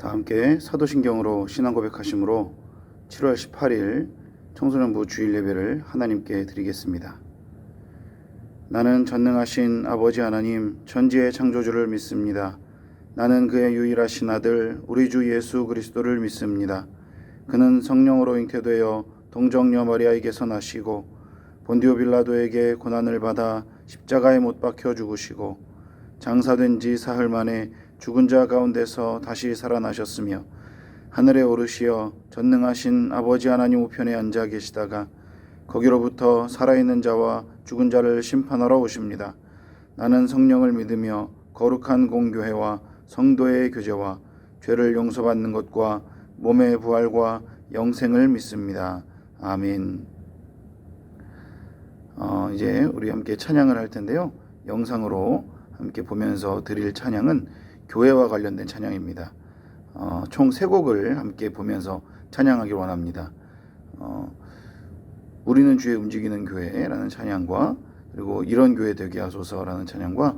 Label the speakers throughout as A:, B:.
A: 다 함께 사도신경으로 신앙 고백하심으로 7월 18일 청소년부 주일 예배를 하나님께 드리겠습니다. 나는 전능하신 아버지 하나님 천지의 창조주를 믿습니다. 나는 그의 유일하신 아들 우리 주 예수 그리스도를 믿습니다. 그는 성령으로 잉태되어 동정녀 마리아에게서 나시고 본디오 빌라도에게 고난을 받아 십자가에 못 박혀 죽으시고 장사된 지 사흘 만에 죽은 자 가운데서 다시 살아나셨으며 하늘에 오르시어 전능하신 아버지 하나님 우편에 앉아 계시다가 거기로부터 살아있는 자와 죽은 자를 심판하러 오십니다. 나는 성령을 믿으며 거룩한 공교회와 성도의 교제와 죄를 용서받는 것과 몸의 부활과 영생을 믿습니다. 아멘. 이제 우리 함께 찬양을 할 텐데요. 영상으로 함께 보면서 드릴 찬양은 교회와 관련된 찬양입니다. 총 3곡을 함께 보면서 찬양하길 원합니다. 우리는 주의 움직이는 교회라는 찬양과 그리고 이런 교회 되게 하소서라는 찬양과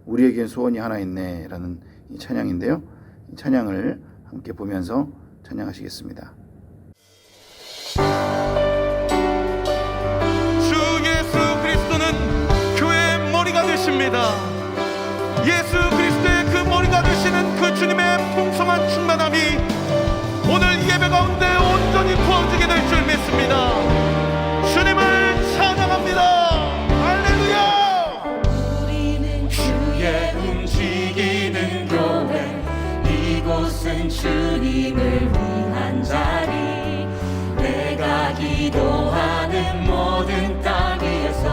A: 우리에겐 소원이 하나 있네 라는 이 찬양인데요. 이 찬양을 함께 보면서 찬양하시겠습니다.
B: 주 예수 그리스도는 교회의 머리가 되십니다. 예수 그리스도의 그 머리가 되시는 그 주님의 풍성한 충만함이 오늘 예배 가운데 온전히 부어지게 될 줄 믿습니다. 주님을 찬양합니다. 할렐루야.
C: 우리는 주의 움직이는 교회, 이곳은 주님을 위한 자리. 내가 기도하는 모든 땅 위에서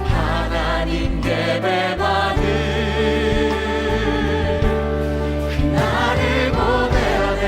C: 하나님 예배받는 그날을 고대하네.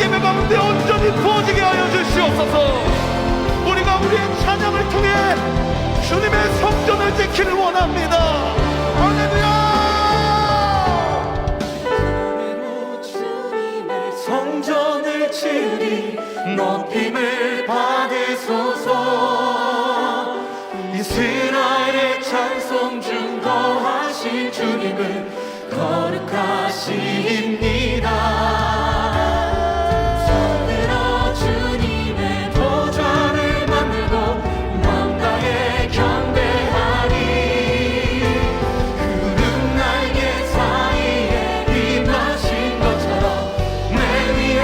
B: 예배 가운데 온전히 부어지게 하여 주시옵소서. 우리가 우리의 찬양을 통해 주님의 성전을 지키를 원합니다. 할렐루야.
C: 주님의 성전을 지으리 높임을 받으소서. 이스라엘의 찬송 중 거하신 주님은 거룩하십니다. 손들어 주님의 보좌를 만들고 만당에 경배하리. 구름 날개 사이에 임하신 것처럼 내 위에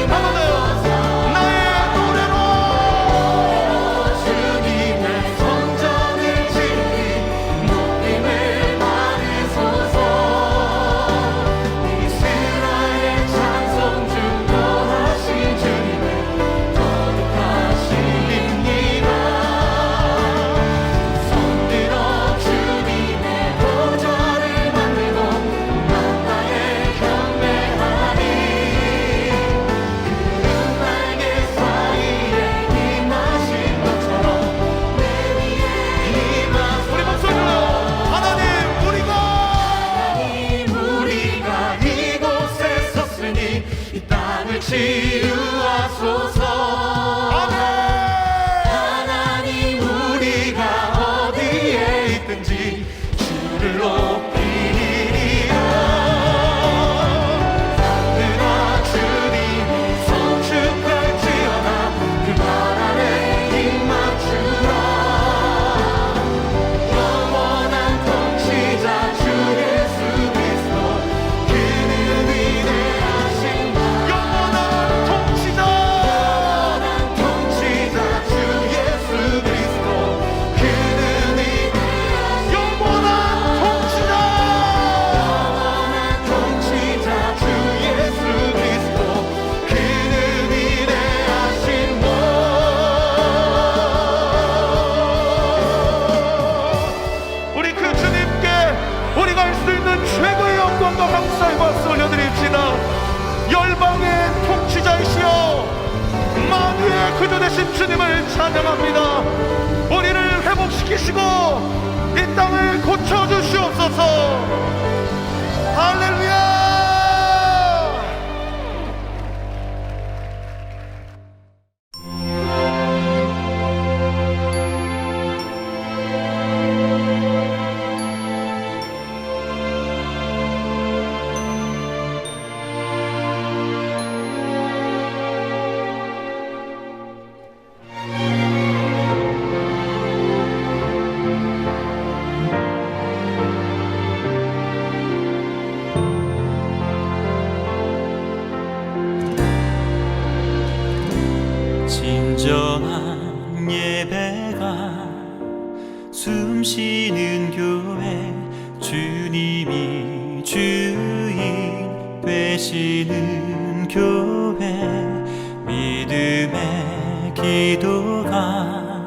C: 임하소서.
B: 나의 노래로
C: 주님의 성전을 지으리 높임을 받으소서. 이스라엘 찬송 중 거하신 주님은 거룩하십니다. 손들어 주님의 보좌를 만들고 만당에 경배하리. 구름 날개 사이에 임하신 것처럼 내 위에 임하소서.
B: 우리 목소리로 하나님
C: 우리가 이곳에 섰으니 이 땅을 치유하소서. 하나님 우리가 어디에 있든지 주를 높이리라. 그러나 주님 성축할지어다 그 발 아래 입맞추라. 영원한 통치자 주 예수 그리스도 그는 위대하신
B: 영원한 통치자
C: 주 예수 그리스도 그는 위대하신
B: 영원한 통치자
C: 주 예수 그리스도 그는 위대하신 분.
B: 우리 그 주님께 우리가 할 수 있는 최고의 영광과 감사의 박수 올려드립시다. 열방의 통치자이시여 만유의 구주 되신 주님을 찬양합니다. 우리를 회복시키시고 이 땅을 고쳐주시옵소서. 할렐루야.
D: 진정한 예배가 숨쉬는 교회, 주님이 주인 되시는 교회, 믿음의 기도가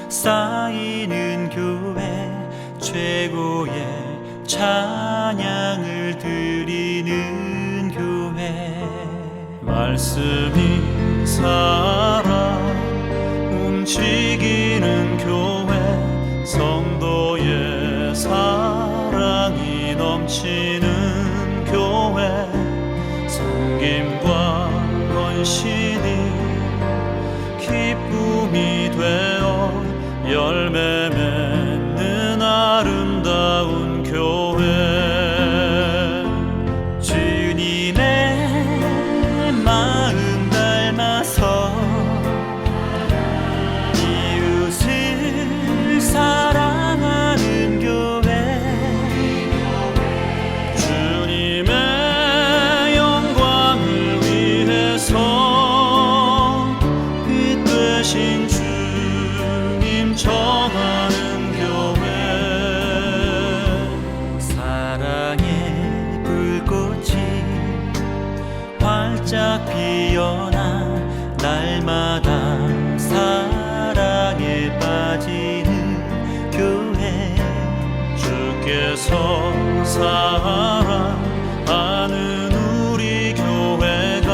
D: 쌓이는 교회, 최고의 찬양을 드리는 교회. 말씀이 살아 움직이는 교회, 성도의 사랑이 넘치는 교회, 섬김과 헌신이 기쁨이 되어 열매 맺는 아름다운 교회. 주님의 마음 닮아서 이웃을 사랑하는 교회, 주님의 영광을 위해서 빛 되신 주님 정하는 교회. 사랑의 불꽃이 활짝 피어나 날마다 사랑에 빠지는 교회, 주께서 사랑하는 우리 교회가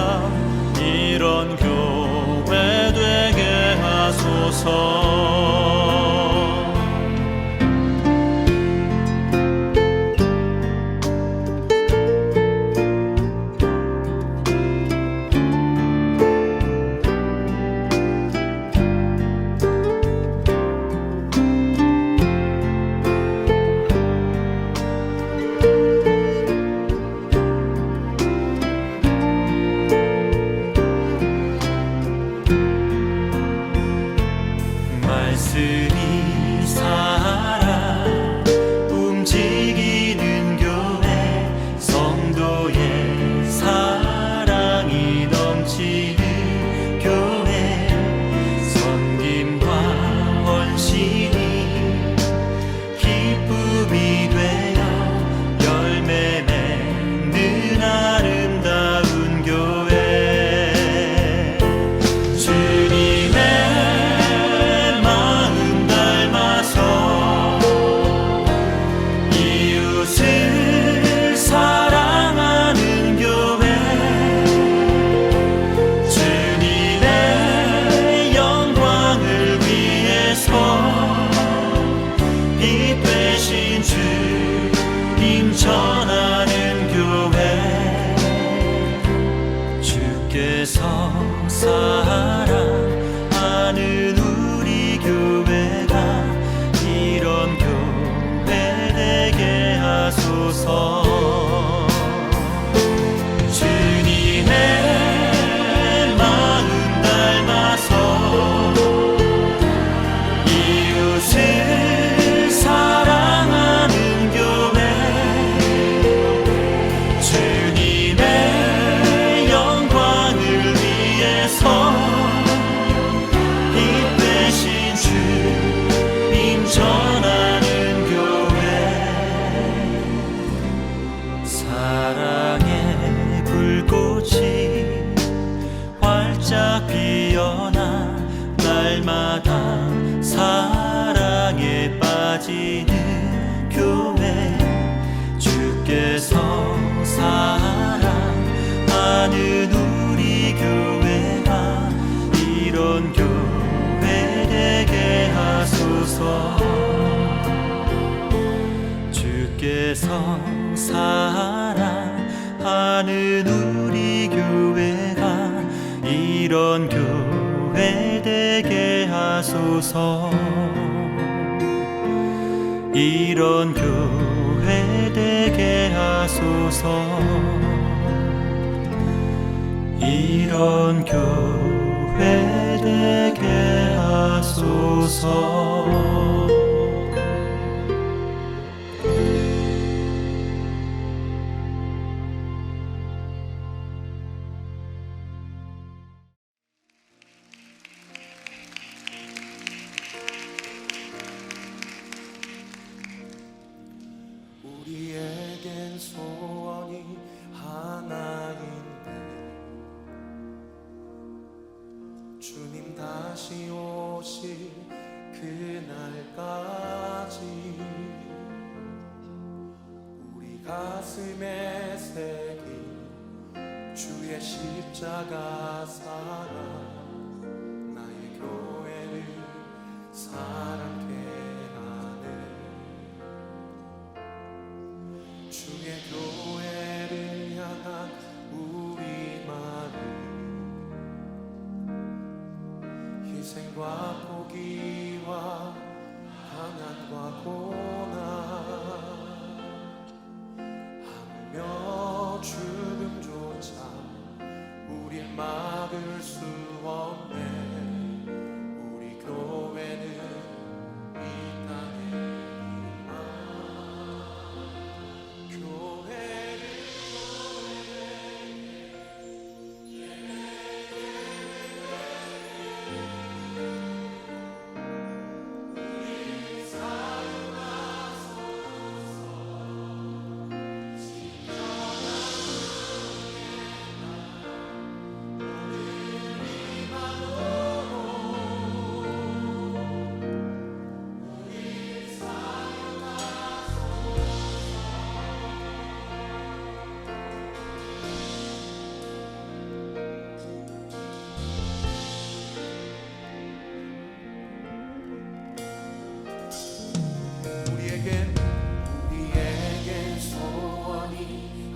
D: 사랑하는 우리 교회가 이런 교회 되게 하소서. 주님의 마음 닮아서 이웃을 사랑하는 교회, 주님의 영광을 위해서 빛 되신 주님 전하는 교회. 사랑의 불꽃이 활짝 피어나 날마다 사랑에 빠지는 교회, 주께서 사랑하는 우리 교회가 이런 교회 되게 하소서. 주께서 사랑하는 우리 교회가 이런 교회 되게 하소서. 이런 교회 되게 하소서. 이런 교회 되게 하소서.
C: 우리에겐 소원이 하나인데 주님 다시 오실 그날까지 우리 가슴에 새긴 주의 십자가 사랑, 나의 교회를 사랑케 하네. 주의 교회를 향한 우리 마음, 희생과 포기와 방황과 고난, 하물며 죽음조차 우릴 막을 수 없네. 우리 교회는 이 땅에 우리에겐 소원이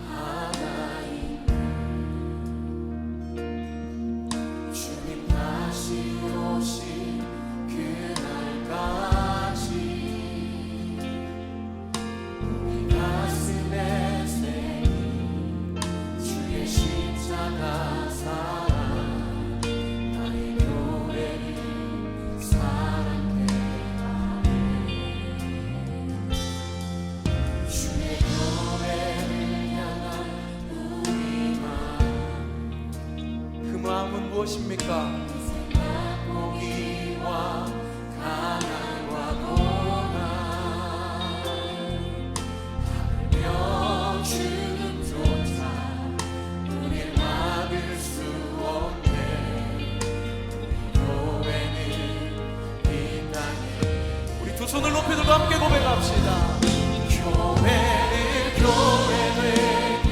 C: 하나인데 주님 다시 오실 그날까지 우리 가슴에 새긴 주의 십자가 사랑, 나의 교회를 사랑해. 주의 교회를 향한 우리 마음, 그 마음은 무엇입니까? 포기와 가난과 고난, 하물며 죽음조차 우릴 막을 수 없네. 우리 교회는 이 땅에, 우리 두 손을 높이 들고 함께 고백합시다. 교회를 교회되게,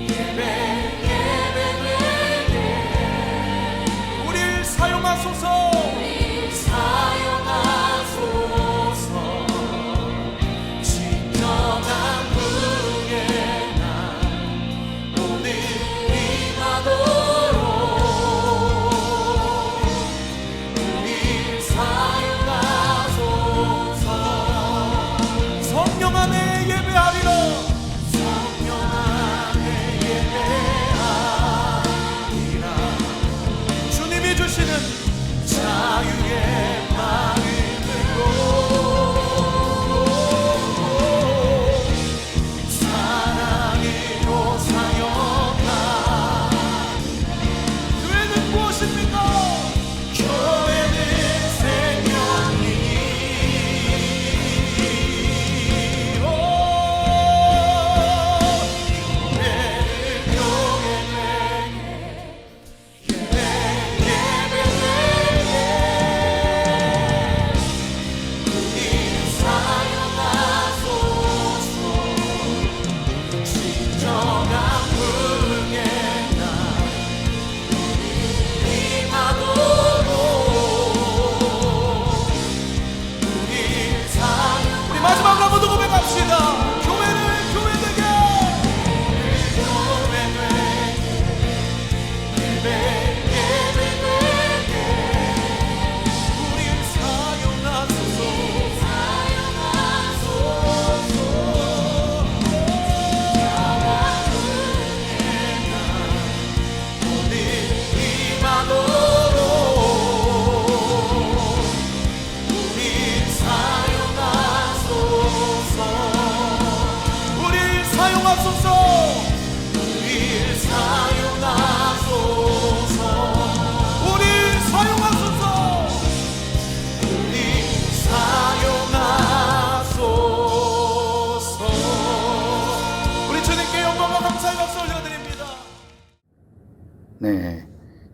C: 예배 예배되게 우릴 사용하소서. 우릴 사용하소서.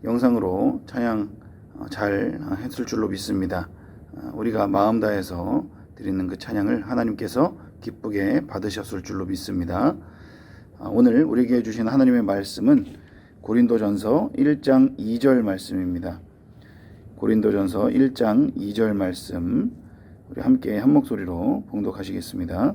A: 영상으로 찬양 잘 했을 줄로 믿습니다. 우리가 마음 다해서 드리는 그 찬양을 하나님께서 기쁘게 받으셨을 줄로 믿습니다. 오늘 우리에게 주신 하나님의 말씀은 고린도전서 1장 2절 말씀입니다. 고린도전서 1장 2절 말씀 우리 함께 한 목소리로 봉독하시겠습니다.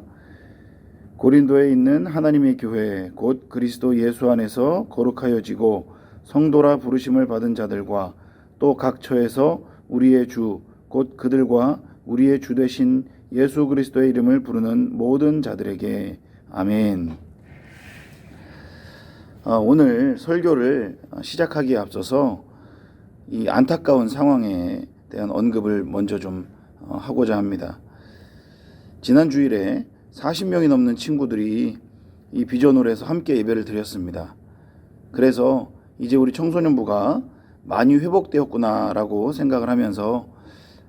A: 고린도에 있는 하나님의 교회 곧 그리스도 예수 안에서 거룩하여지고 성도라 부르심을 받은 자들과 또 각 처에서 우리의 주 곧 그들과 우리의 주 되신 예수 그리스도의 이름을 부르는 모든 자들에게 아멘. 오늘 설교를 시작하기에 앞서서 이 안타까운 상황에 대한 언급을 먼저 좀 하고자 합니다. 지난 주일에 40명이 넘는 친구들이 이 비전홀에서 함께 예배를 드렸습니다. 그래서 이제 우리 청소년부가 많이 회복되었구나라고 생각을 하면서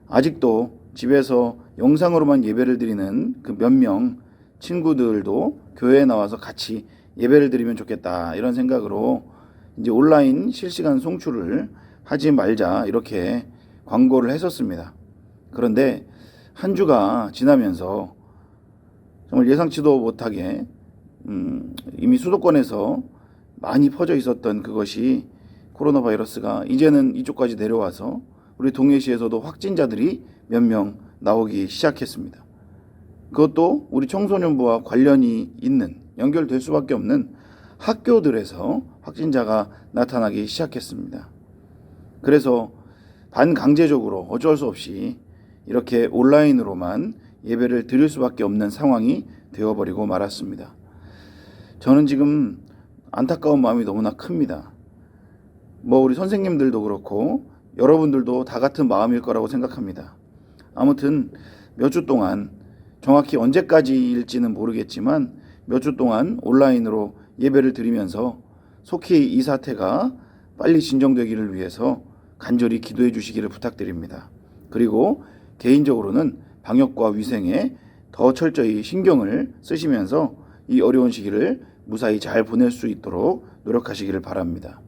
A: 아직도 집에서 영상으로만 예배를 드리는 그 몇 명 친구들도 교회에 나와서 같이 예배를 드리면 좋겠다 이런 생각으로 이제 온라인 실시간 송출을 하지 말자 이렇게 광고를 했었습니다. 그런데 한 주가 지나면서 정말 예상치도 못하게 이미 수도권에서 많이 퍼져 있었던 그것이 코로나 바이러스가 이제는 이쪽까지 내려와서 우리 동해시에서도 확진자들이 몇 명 나오기 시작했습니다. 그것도 우리 청소년부와 관련이 있는 연결될 수밖에 없는 학교들에서 확진자가 나타나기 시작했습니다. 그래서 반강제적으로 어쩔 수 없이 이렇게 온라인으로만 예배를 드릴 수밖에 없는 상황이 되어버리고 말았습니다. 저는 지금 안타까운 마음이 너무나 큽니다. 우리 선생님들도 그렇고 여러분들도 다 같은 마음일 거라고 생각합니다. 아무튼 몇 주 동안 정확히 언제까지일지는 모르겠지만 몇 주 동안 온라인으로 예배를 드리면서 속히 이 사태가 빨리 진정되기를 위해서 간절히 기도해 주시기를 부탁드립니다. 그리고 개인적으로는 방역과 위생에 더 철저히 신경을 쓰시면서 이 어려운 시기를 무사히 잘 보낼 수 있도록 노력하시기를 바랍니다.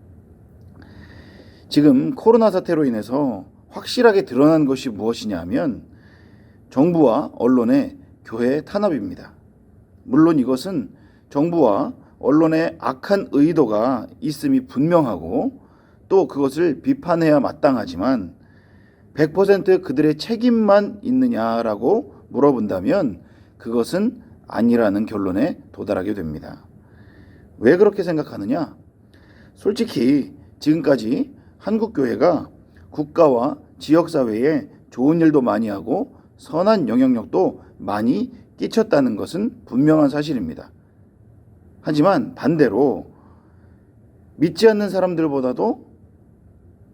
A: 지금 코로나 사태로 인해서 확실하게 드러난 것이 무엇이냐 하면 정부와 언론의 교회 탄압입니다. 물론 이것은 정부와 언론의 악한 의도가 있음이 분명하고 또 그것을 비판해야 마땅하지만 100% 그들의 책임만 있느냐라고 물어본다면 그것은 아니라는 결론에 도달하게 됩니다. 왜 그렇게 생각하느냐? 솔직히 지금까지 한국교회가 국가와 지역사회에 좋은 일도 많이 하고 선한 영향력도 많이 끼쳤다는 것은 분명한 사실입니다. 하지만 반대로 믿지 않는 사람들보다도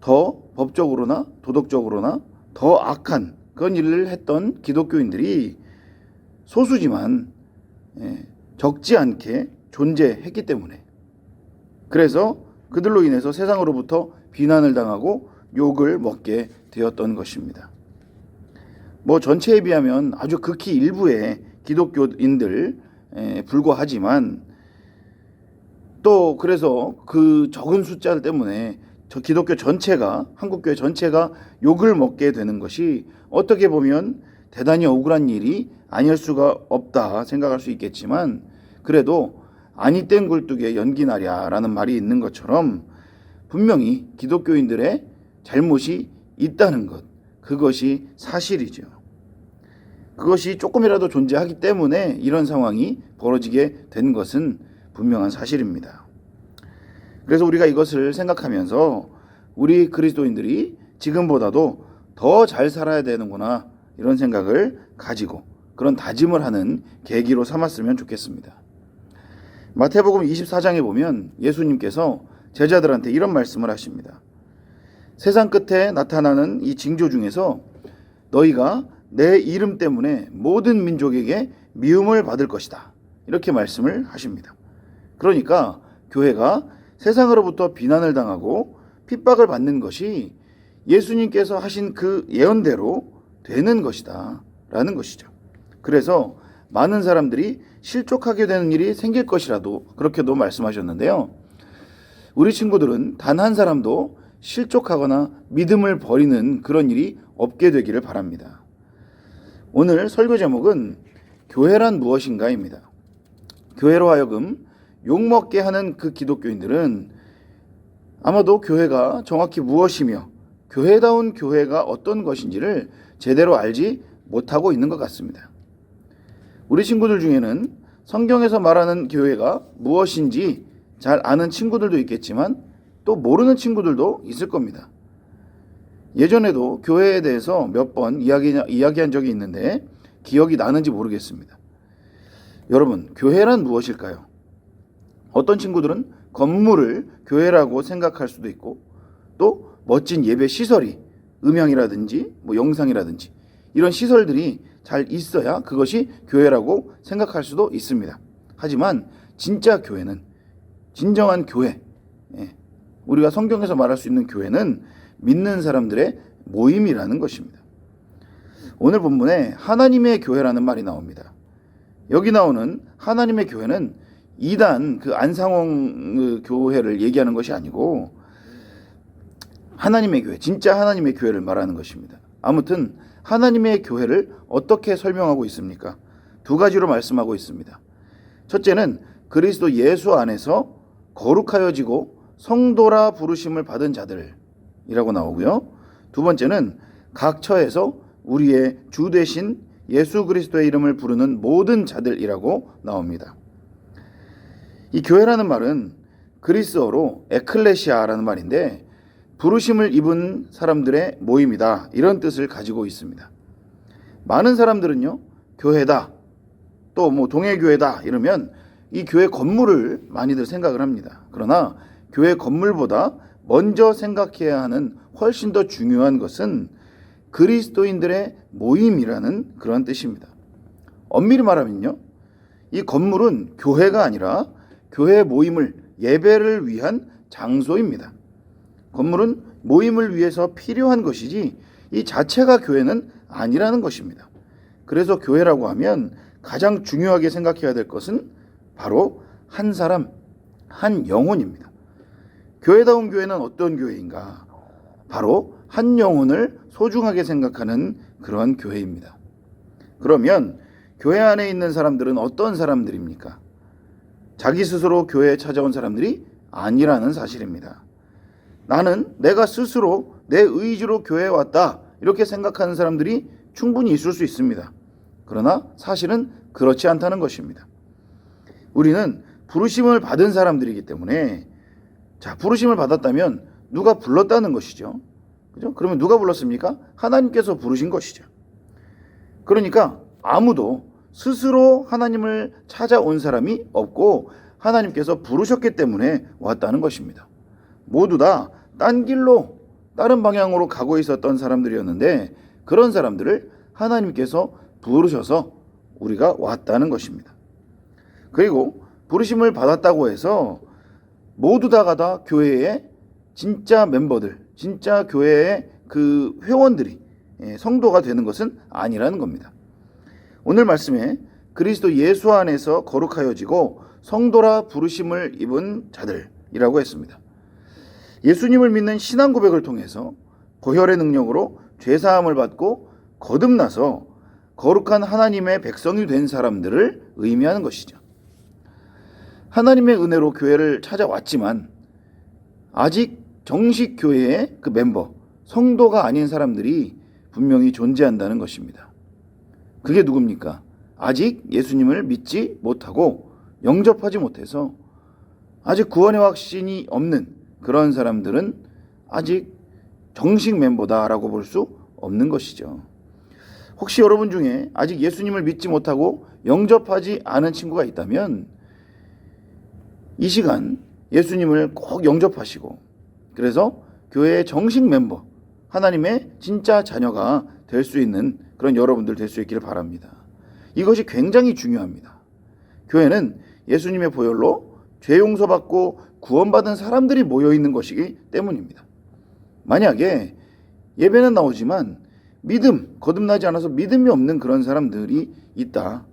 A: 더 법적으로나 도덕적으로나 더 악한 그런 일을 했던 기독교인들이 소수지만 적지 않게 존재했기 때문에 그래서 그들로 인해서 세상으로부터 비난을 당하고 욕을 먹게 되었던 것입니다. 전체에 비하면 아주 극히 일부의 기독교인들 불과하지만 또 그래서 그 적은 숫자 때문에 저 기독교 전체가 한국교회 전체가 욕을 먹게 되는 것이 어떻게 보면 대단히 억울한 일이 아닐 수가 없다 생각할 수 있겠지만 그래도 아니 땐 굴뚝에 연기 나랴라는 말이 있는 것처럼 분명히 기독교인들의 잘못이 있다는 것 그것이 사실이죠. 그것이 조금이라도 존재하기 때문에 이런 상황이 벌어지게 된 것은 분명한 사실입니다. 그래서 우리가 이것을 생각하면서 우리 그리스도인들이 지금보다도 더 잘 살아야 되는구나 이런 생각을 가지고 그런 다짐을 하는 계기로 삼았으면 좋겠습니다. 마태복음 24장에 보면 예수님께서 제자들한테 이런 말씀을 하십니다. 세상 끝에 나타나는 이 징조 중에서 너희가 내 이름 때문에 모든 민족에게 미움을 받을 것이다. 이렇게 말씀을 하십니다. 그러니까 교회가 세상으로부터 비난을 당하고 핍박을 받는 것이 예수님께서 하신 그 예언대로 되는 것이다 라는 것이죠. 그래서 많은 사람들이 실족하게 되는 일이 생길 것이라도 그렇게도 말씀하셨는데요. 우리 친구들은 단 한 사람도 실족하거나 믿음을 버리는 그런 일이 없게 되기를 바랍니다. 오늘 설교 제목은 교회란 무엇인가입니다. 교회로 하여금 욕먹게 하는 그 기독교인들은 아마도 교회가 정확히 무엇이며 교회다운 교회가 어떤 것인지를 제대로 알지 못하고 있는 것 같습니다. 우리 친구들 중에는 성경에서 말하는 교회가 무엇인지 잘 아는 친구들도 있겠지만 또 모르는 친구들도 있을 겁니다. 예전에도 교회에 대해서 몇 번 이야기한 적이 있는데 기억이 나는지 모르겠습니다. 여러분, 교회란 무엇일까요? 어떤 친구들은 건물을 교회라고 생각할 수도 있고 또 멋진 예배 시설이 음향이라든지 영상이라든지 이런 시설들이 잘 있어야 그것이 교회라고 생각할 수도 있습니다. 하지만 진짜 교회는, 진정한 교회, 우리가 성경에서 말할 수 있는 교회는 믿는 사람들의 모임이라는 것입니다. 오늘 본문에 하나님의 교회라는 말이 나옵니다. 여기 나오는 하나님의 교회는 이단 그 안상홍 교회를 얘기하는 것이 아니고 하나님의 교회, 진짜 하나님의 교회를 말하는 것입니다. 아무튼 하나님의 교회를 어떻게 설명하고 있습니까? 두 가지로 말씀하고 있습니다. 첫째는 그리스도 예수 안에서 거룩하여지고 성도라 부르심을 받은 자들이라고 나오고요. 두 번째는 각 처에서 우리의 주 되신 예수 그리스도의 이름을 부르는 모든 자들이라고 나옵니다. 이 교회라는 말은 그리스어로 에클레시아라는 말인데 부르심을 입은 사람들의 모임이다, 이런 뜻을 가지고 있습니다. 많은 사람들은요, 교회다, 또 동해교회다 이러면 이 교회 건물을 많이들 생각을 합니다. 그러나 교회 건물보다 먼저 생각해야 하는 훨씬 더 중요한 것은 그리스도인들의 모임이라는 그런 뜻입니다. 엄밀히 말하면요, 이 건물은 교회가 아니라 교회 모임을, 예배를 위한 장소입니다. 건물은 모임을 위해서 필요한 것이지 이 자체가 교회는 아니라는 것입니다. 그래서 교회라고 하면 가장 중요하게 생각해야 될 것은 바로 한 사람, 한 영혼입니다. 교회다운 교회는 어떤 교회인가? 바로 한 영혼을 소중하게 생각하는 그런 교회입니다. 그러면 교회 안에 있는 사람들은 어떤 사람들입니까? 자기 스스로 교회에 찾아온 사람들이 아니라는 사실입니다. 나는 내가 스스로 내 의지로 교회에 왔다, 이렇게 생각하는 사람들이 충분히 있을 수 있습니다. 그러나 사실은 그렇지 않다는 것입니다. 우리는 부르심을 받은 사람들이기 때문에, 부르심을 받았다면 누가 불렀다는 것이죠. 그죠? 그러면 누가 불렀습니까? 하나님께서 부르신 것이죠. 그러니까 아무도 스스로 하나님을 찾아온 사람이 없고 하나님께서 부르셨기 때문에 왔다는 것입니다. 모두 다 딴 길로, 다른 방향으로 가고 있었던 사람들이었는데 그런 사람들을 하나님께서 부르셔서 우리가 왔다는 것입니다. 그리고 부르심을 받았다고 해서 모두 다가 교회의 진짜 멤버들, 진짜 교회의 그 회원들이 성도가 되는 것은 아니라는 겁니다. 오늘 말씀에 그리스도 예수 안에서 거룩하여지고 성도라 부르심을 입은 자들이라고 했습니다. 예수님을 믿는 신앙 고백을 통해서 보혈의 능력으로 죄사함을 받고 거듭나서 거룩한 하나님의 백성이 된 사람들을 의미하는 것이죠. 하나님의 은혜로 교회를 찾아왔지만 아직 정식 교회의 그 멤버, 성도가 아닌 사람들이 분명히 존재한다는 것입니다. 그게 누굽니까? 아직 예수님을 믿지 못하고 영접하지 못해서 아직 구원의 확신이 없는 그런 사람들은 아직 정식 멤버다라고 볼 수 없는 것이죠. 혹시 여러분 중에 아직 예수님을 믿지 못하고 영접하지 않은 친구가 있다면 이 시간 예수님을 꼭 영접하시고, 그래서 교회의 정식 멤버, 하나님의 진짜 자녀가 될 수 있는 그런 여러분들 될 수 있기를 바랍니다. 이것이 굉장히 중요합니다. 교회는 예수님의 보혈로 죄 용서받고 구원받은 사람들이 모여있는 것이기 때문입니다. 만약에 예배는 나오지만 거듭나지 않아서 믿음이 없는 그런 사람들이 있다.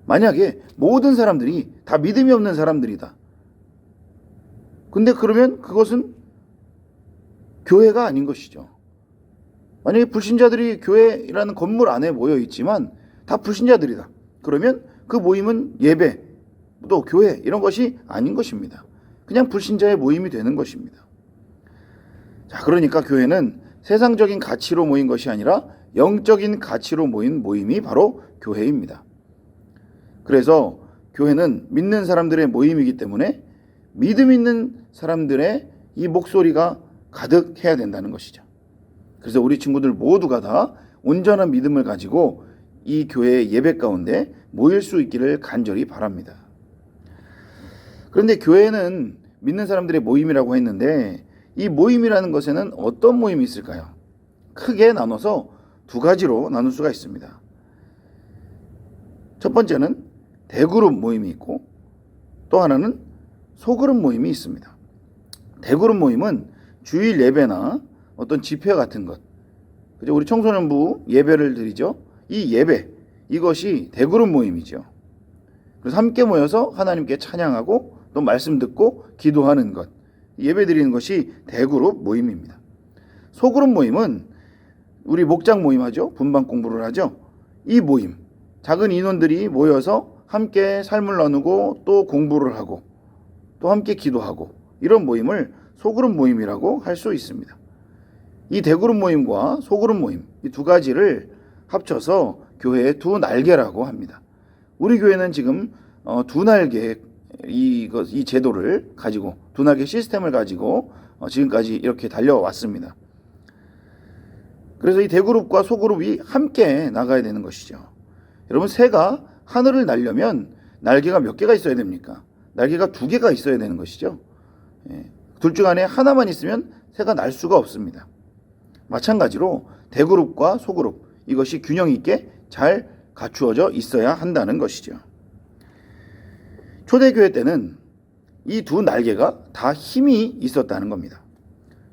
A: 만약에 모든 사람들이 다 믿음이 없는 사람들이다. 근데 그러면 그것은 교회가 아닌 것이죠. 만약에 불신자들이 교회라는 건물 안에 모여 있지만 다 불신자들이다. 그러면 그 모임은 예배, 또 교회 이런 것이 아닌 것입니다. 그냥 불신자의 모임이 되는 것입니다. 자, 그러니까 교회는 세상적인 가치로 모인 것이 아니라 영적인 가치로 모인 모임이 바로 교회입니다. 그래서 교회는 믿는 사람들의 모임이기 때문에 믿음 있는 사람들의 이 목소리가 가득해야 된다는 것이죠. 그래서 우리 친구들 모두가 다 온전한 믿음을 가지고 이 교회의 예배 가운데 모일 수 있기를 간절히 바랍니다. 그런데 교회는 믿는 사람들의 모임이라고 했는데 이 모임이라는 것에는 어떤 모임이 있을까요? 크게 나눠서 두 가지로 나눌 수가 있습니다. 첫 번째는 대그룹 모임이 있고 또 하나는 소그룹 모임이 있습니다. 대그룹 모임은 주일 예배나 어떤 집회 같은 것, 그죠? 우리 청소년부 예배를 드리죠. 이 예배, 이것이 대그룹 모임이죠. 그래서 함께 모여서 하나님께 찬양하고 또 말씀 듣고 기도하는 것, 예배 드리는 것이 대그룹 모임입니다. 소그룹 모임은 우리 목장 모임하죠. 분방 공부를 하죠. 이 모임, 작은 인원들이 모여서 함께 삶을 나누고 또 공부를 하고 또 함께 기도하고 이런 모임을 소그룹 모임이라고 할 수 있습니다. 이 대그룹 모임과 소그룹 모임, 이 두 가지를 합쳐서 교회의 두 날개라고 합니다. 우리 교회는 지금 두 날개 이 제도를 가지고 두 날개 시스템을 가지고 지금까지 이렇게 달려왔습니다. 그래서 이 대그룹과 소그룹이 함께 나가야 되는 것이죠. 여러분, 새가 하늘을 날려면 날개가 몇 개가 있어야 됩니까? 날개가 두 개가 있어야 되는 것이죠. 둘 중 안에 하나만 있으면 새가 날 수가 없습니다. 마찬가지로 대그룹과 소그룹, 이것이 균형 있게 잘 갖추어져 있어야 한다는 것이죠. 초대교회 때는 이 두 날개가 다 힘이 있었다는 겁니다.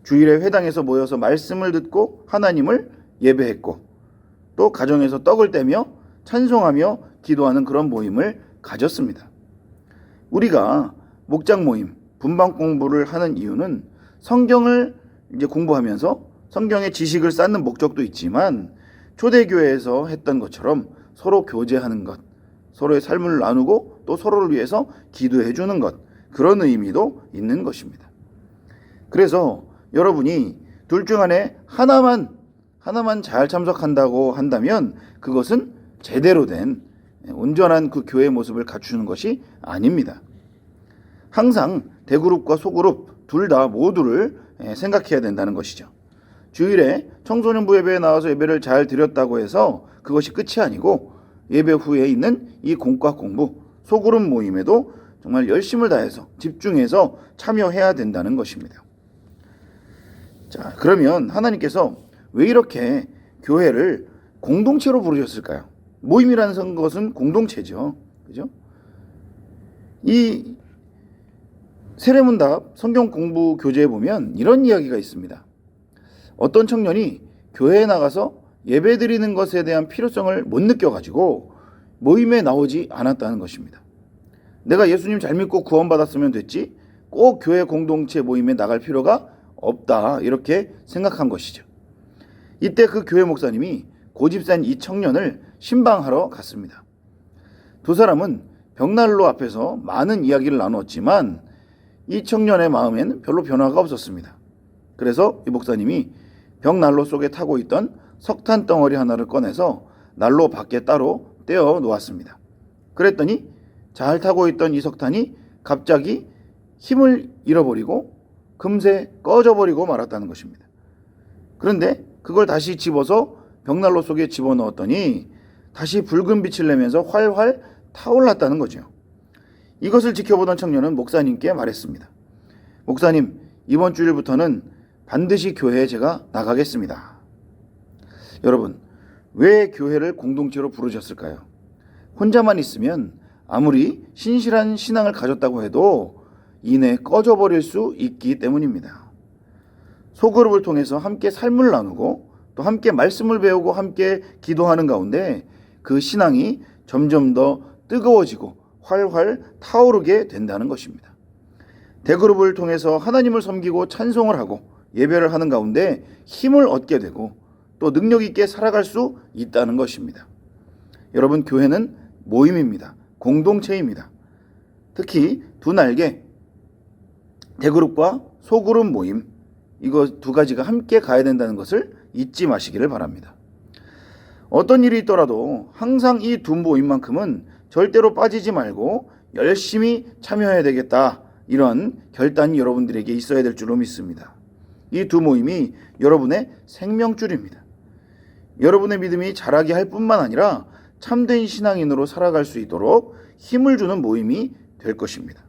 A: 주일에 회당에서 모여서 말씀을 듣고 하나님을 예배했고 또 가정에서 떡을 떼며 찬송하며 기도하는 그런 모임을 가졌습니다. 우리가 목장 모임, 분방 공부를 하는 이유는 성경을 이제 공부하면서 성경의 지식을 쌓는 목적도 있지만 초대교회에서 했던 것처럼 서로 교제하는 것, 서로의 삶을 나누고 또 서로를 위해서 기도해 주는 것, 그런 의미도 있는 것입니다. 그래서 여러분이 둘 중 안에 하나만 잘 참석한다고 한다면 그것은 제대로 된 온전한 그 교회의 모습을 갖추는 것이 아닙니다. 항상 대그룹과 소그룹 둘 다 모두를 생각해야 된다는 것이죠. 주일에 청소년부 예배에 나와서 예배를 잘 드렸다고 해서 그것이 끝이 아니고 예배 후에 있는 이 공과 공부, 소그룹 모임에도 정말 열심을 다해서 집중해서 참여해야 된다는 것입니다. 자, 그러면 하나님께서 왜 이렇게 교회를 공동체로 부르셨을까요? 모임이라는 것은 공동체죠. 그죠? 이 세례문답 성경 공부 교재에 보면 이런 이야기가 있습니다. 어떤 청년이 교회에 나가서 예배 드리는 것에 대한 필요성을 못 느껴가지고 모임에 나오지 않았다는 것입니다. 내가 예수님 잘 믿고 구원받았으면 됐지 꼭 교회 공동체 모임에 나갈 필요가 없다, 이렇게 생각한 것이죠. 이때 그 교회 목사님이 고집센 이 청년을 신방하러 갔습니다. 두 사람은 벽난로 앞에서 많은 이야기를 나누었지만 이 청년의 마음에는 별로 변화가 없었습니다. 그래서 이 목사님이 벽난로 속에 타고 있던 석탄 덩어리 하나를 꺼내서 난로 밖에 따로 떼어 놓았습니다. 그랬더니 잘 타고 있던 이 석탄이 갑자기 힘을 잃어버리고 금세 꺼져버리고 말았다는 것입니다. 그런데 그걸 다시 집어서 벽난로 속에 집어넣었더니 다시 붉은 빛을 내면서 활활 타올랐다는 거죠. 이것을 지켜보던 청년은 목사님께 말했습니다. 목사님, 이번 주일부터는 반드시 교회에 제가 나가겠습니다. 여러분, 왜 교회를 공동체로 부르셨을까요? 혼자만 있으면 아무리 신실한 신앙을 가졌다고 해도 이내 꺼져버릴 수 있기 때문입니다. 소그룹을 통해서 함께 삶을 나누고 또 함께 말씀을 배우고 함께 기도하는 가운데 그 신앙이 점점 더 뜨거워지고 활활 타오르게 된다는 것입니다. 대그룹을 통해서 하나님을 섬기고 찬송을 하고 예배를 하는 가운데 힘을 얻게 되고 또 능력 있게 살아갈 수 있다는 것입니다. 여러분, 교회는 모임입니다. 공동체입니다. 특히 두 날개, 대그룹과 소그룹 모임, 이거 두 가지가 함께 가야 된다는 것을 잊지 마시기를 바랍니다. 어떤 일이 있더라도 항상 이 두 모임만큼은 절대로 빠지지 말고 열심히 참여해야 되겠다, 이런 결단이 여러분들에게 있어야 될 줄로 믿습니다. 이 두 모임이 여러분의 생명줄입니다. 여러분의 믿음이 자라게 할 뿐만 아니라 참된 신앙인으로 살아갈 수 있도록 힘을 주는 모임이 될 것입니다.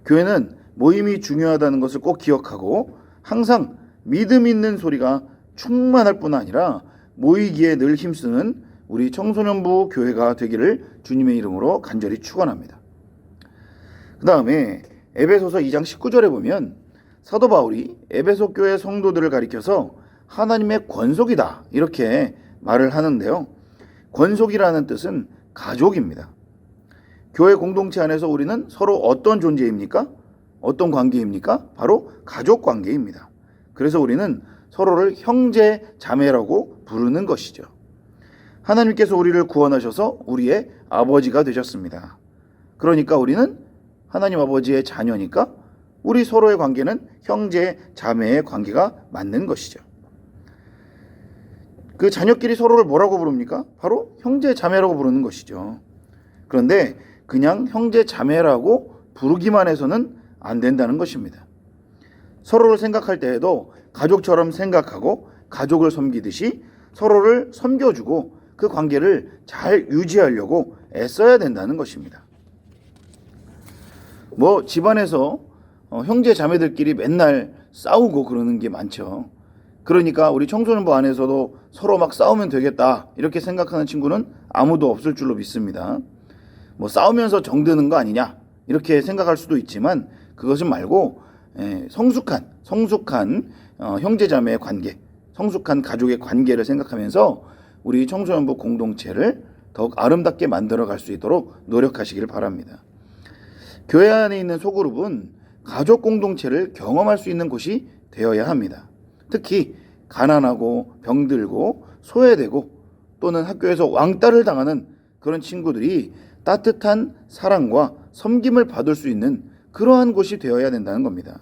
A: 교회는 모임이 중요하다는 것을 꼭 기억하고 항상 믿음 있는 소리가 충만할 뿐 아니라 모이기에 늘 힘쓰는 우리 청소년부 교회가 되기를 주님의 이름으로 간절히 축원합니다. 그 다음에 에베소서 2장 19절에 보면 사도 바울이 에베소 교회 성도들을 가리켜서 하나님의 권속이다, 이렇게 말을 하는데요. 권속이라는 뜻은 가족입니다. 교회 공동체 안에서 우리는 서로 어떤 존재입니까? 어떤 관계입니까? 바로 가족 관계입니다. 그래서 우리는 서로를 형제, 자매라고 부르는 것이죠. 하나님께서 우리를 구원하셔서 우리의 아버지가 되셨습니다. 그러니까 우리는 하나님 아버지의 자녀니까 우리 서로의 관계는 형제, 자매의 관계가 맞는 것이죠. 그 자녀끼리 서로를 뭐라고 부릅니까? 바로 형제, 자매라고 부르는 것이죠. 그런데 그냥 형제, 자매라고 부르기만 해서는 안 된다는 것입니다. 서로를 생각할 때에도 가족처럼 생각하고 가족을 섬기듯이 서로를 섬겨주고 그 관계를 잘 유지하려고 애써야 된다는 것입니다. 뭐 집안에서 형제 자매들끼리 맨날 싸우고 그러는 게 많죠. 그러니까 우리 청소년부 안에서도 서로 막 싸우면 되겠다, 이렇게 생각하는 친구는 아무도 없을 줄로 믿습니다. 뭐 싸우면서 정드는 거 아니냐, 이렇게 생각할 수도 있지만 그것은 말고 성숙한 형제자매의 관계, 성숙한 가족의 관계를 생각하면서 우리 청소년부 공동체를 더욱 아름답게 만들어갈 수 있도록 노력하시길 바랍니다. 교회 안에 있는 소그룹은 가족 공동체를 경험할 수 있는 곳이 되어야 합니다. 특히 가난하고 병들고 소외되고 또는 학교에서 왕따를 당하는 그런 친구들이 따뜻한 사랑과 섬김을 받을 수 있는 그러한 곳이 되어야 된다는 겁니다.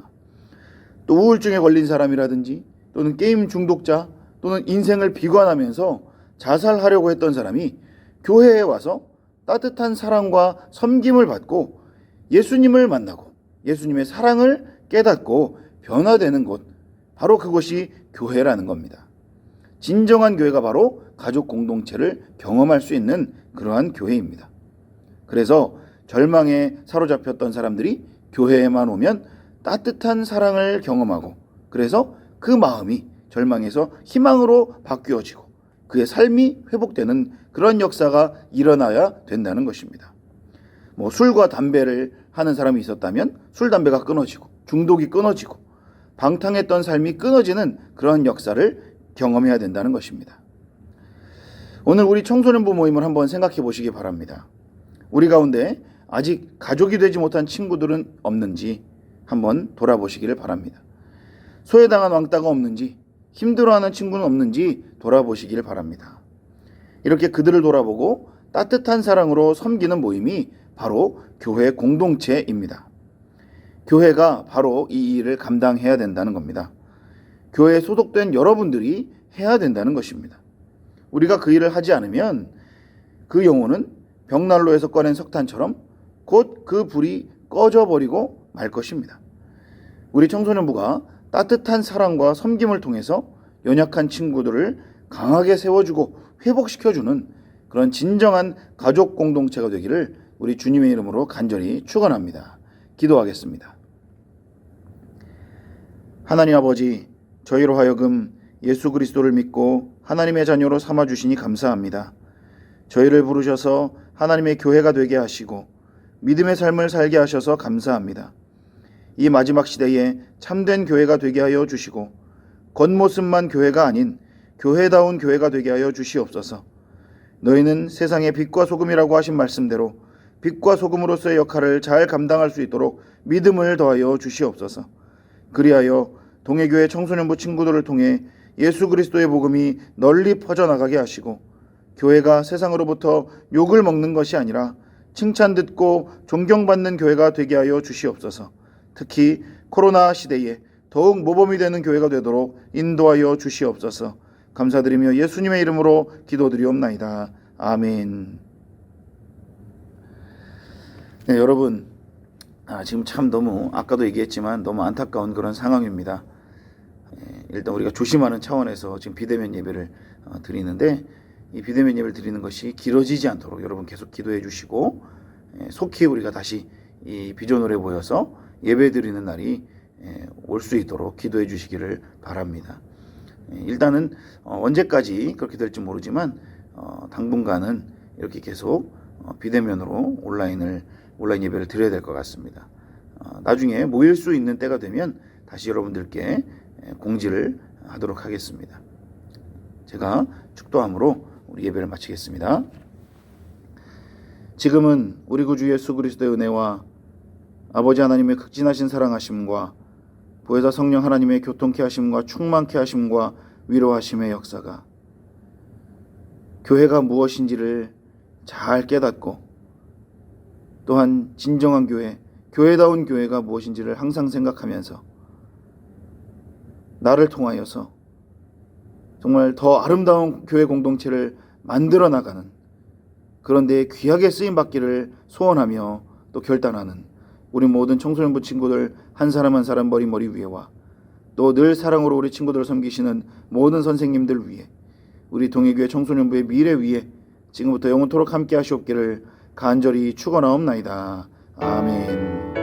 A: 또 우울증에 걸린 사람이라든지 또는 게임 중독자 또는 인생을 비관하면서 자살하려고 했던 사람이 교회에 와서 따뜻한 사랑과 섬김을 받고 예수님을 만나고 예수님의 사랑을 깨닫고 변화되는 곳, 바로 그것이 교회라는 겁니다. 진정한 교회가 바로 가족 공동체를 경험할 수 있는 그러한 교회입니다. 그래서 절망에 사로잡혔던 사람들이 교회에만 오면 따뜻한 사랑을 경험하고, 그래서 그 마음이 절망에서 희망으로 바뀌어지고 그의 삶이 회복되는 그런 역사가 일어나야 된다는 것입니다. 뭐 술과 담배를 하는 사람이 있었다면 술, 담배가 끊어지고 중독이 끊어지고 방탕했던 삶이 끊어지는 그런 역사를 경험해야 된다는 것입니다. 오늘 우리 청소년부 모임을 한번 생각해 보시기 바랍니다. 우리 가운데 아직 가족이 되지 못한 친구들은 없는지 한번 돌아보시기를 바랍니다. 소외당한 왕따가 없는지, 힘들어하는 친구는 없는지 돌아보시기를 바랍니다. 이렇게 그들을 돌아보고 따뜻한 사랑으로 섬기는 모임이 바로 교회 공동체입니다. 교회가 바로 이 일을 감당해야 된다는 겁니다. 교회에 소속된 여러분들이 해야 된다는 것입니다. 우리가 그 일을 하지 않으면 그 영혼은 벽난로에서 꺼낸 석탄처럼 곧 그 불이 꺼져버리고 말 것입니다. 우리 청소년부가 따뜻한 사랑과 섬김을 통해서 연약한 친구들을 강하게 세워주고 회복시켜주는 그런 진정한 가족 공동체가 되기를 우리 주님의 이름으로 간절히 축원합니다. 기도하겠습니다. 하나님 아버지, 저희로 하여금 예수 그리스도를 믿고 하나님의 자녀로 삼아주시니 감사합니다. 저희를 부르셔서 하나님의 교회가 되게 하시고 믿음의 삶을 살게 하셔서 감사합니다. 이 마지막 시대에 참된 교회가 되게 하여 주시고 겉모습만 교회가 아닌 교회다운 교회가 되게 하여 주시옵소서. 너희는 세상의 빛과 소금이라고 하신 말씀대로 빛과 소금으로서의 역할을 잘 감당할 수 있도록 믿음을 더하여 주시옵소서. 그리하여 동해교회 청소년부 친구들을 통해 예수 그리스도의 복음이 널리 퍼져나가게 하시고 교회가 세상으로부터 욕을 먹는 것이 아니라 칭찬 듣고 존경받는 교회가 되게 하여 주시옵소서. 특히 코로나 시대에 더욱 모범이 되는 교회가 되도록 인도하여 주시옵소서. 감사드리며 예수님의 이름으로 기도드리옵나이다. 아멘. 네, 여러분, 지금 참 너무 아까도 얘기했지만 너무 안타까운 그런 상황입니다. 일단 우리가 조심하는 차원에서 지금 비대면 예배를 드리는데, 이 비대면 예배를 드리는 것이 길어지지 않도록 여러분 계속 기도해 주시고, 속히 우리가 다시 이 비전홀에 모여서 예배 드리는 날이 올 수 있도록 기도해 주시기를 바랍니다. 일단은 언제까지 그렇게 될지 모르지만 당분간은 이렇게 계속 비대면으로 온라인 예배를 드려야 될 것 같습니다. 나중에 모일 수 있는 때가 되면 다시 여러분들께 공지를 하도록 하겠습니다. 제가 축도함으로 우리 예배를 마치겠습니다. 지금은 우리 구주 예수 그리스도의 은혜와 아버지 하나님의 극진하신 사랑하심과 보혜사 성령 하나님의 교통케 하심과 충만케 하심과 위로하심의 역사가 교회가 무엇인지를 잘 깨닫고 또한 진정한 교회, 교회다운 교회가 무엇인지를 항상 생각하면서 나를 통하여서 정말 더 아름다운 교회 공동체를 만들어 나가는 그런 데에 귀하게 쓰임 받기를 소원하며 또 결단하는 우리 모든 청소년부 친구들 한 사람 한 사람 머리 위에와 또 늘 사랑으로 우리 친구들을 섬기시는 모든 선생님들 위에 우리 동해교회 청소년부의 미래 위에 지금부터 영원토록 함께 하시옵기를 간절히 축원하옵나이다. 아멘.